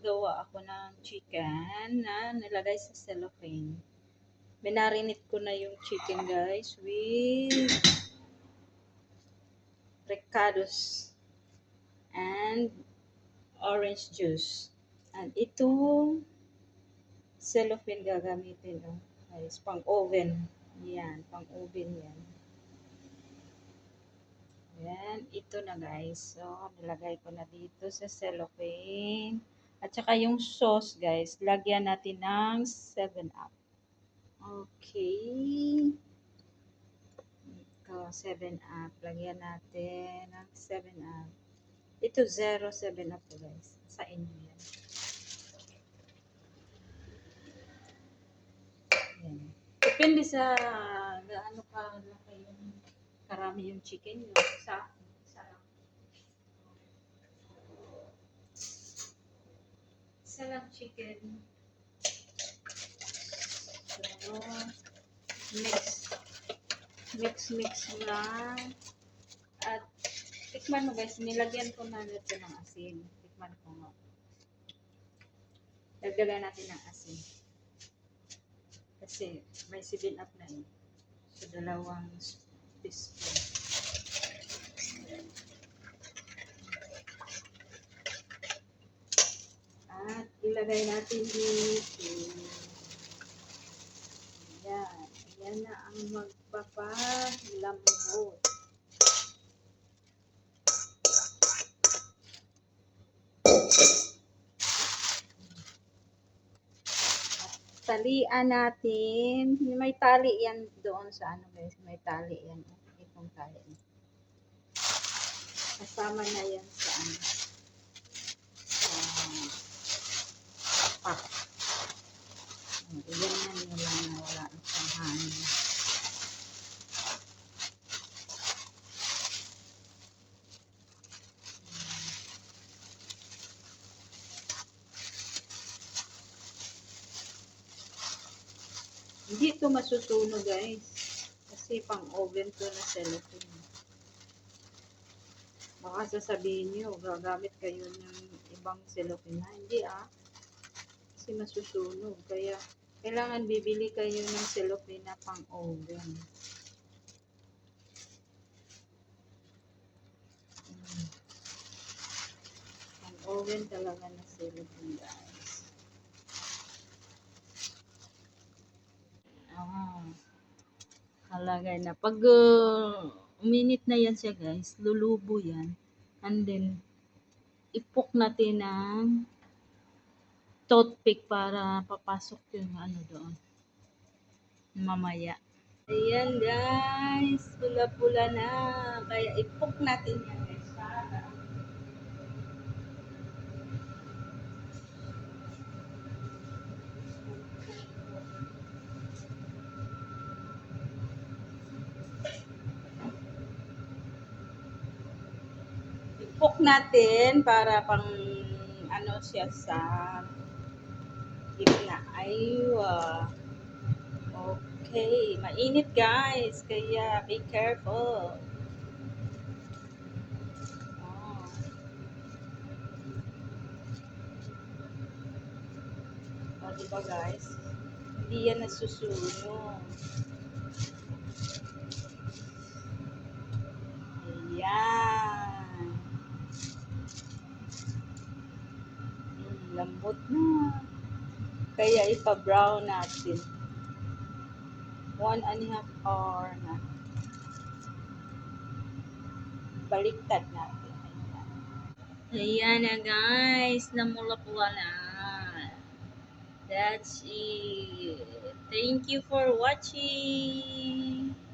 gagawa ako ng chicken na nilagay sa cellophane. Minarinate ko na yung chicken guys with ricados and orange juice. And itong cellophane gagamitin guys, pang oven. Yan, pang oven yan. Yan, ito na guys. So, nilagay ko na dito sa cellophane. At saka yung sauce guys, lagyan natin ng 7-Up. Okay. Ito, 7-Up. Lagyan natin ng 7-Up. Ito, 0 7-Up to guys. Sa inyo yan. Yan. Depende sa gaano ka yung karami yung chicken nyo. Isa lang chicken. So, mix lang. At tikman mo guys, nilagyan ko na ito ng asin. Tikman ko nga. Dagdagan natin ng asin. Kasi may 7-Up na eh. So, 2 teaspoon. At ilagay natin dito. Yan. Yan na ang magpapalambot. Talian natin. May tali yan doon sa ano guys. May tali yan. Itong tali. Kasama na yan sa ano. Pak. Yan na nila na wala isang hangin. Hindi ito masusunog guys. Kasi pang oven to na cellophane. Baka sasabihin nyo, gagamit kayo ng ibang cellophane na. Hindi kasi masusunog. Kaya kailangan bibili kayo ng cellophane na pang oven. Pang oven talaga na cellophane guys. Halagay na. Pag uminit na yan siya guys, lulubo yan. And then, ipok natin ng toothpick para papasok yung ano doon. Mamaya. Ayan guys, pula-pula na. Kaya ipok natin yan guys. Para ipok natin para pang ano siya sa gitna. Aywa. Okay, mainit guys, kaya be careful. Diba guys? Hindi yan nasusunog. Ayan. Lambot na. Kaya ipa-brown natin. 1.5 hour na. Baliktad natin. Ayan na guys. Namula-pula na. That's it. Thank you for watching.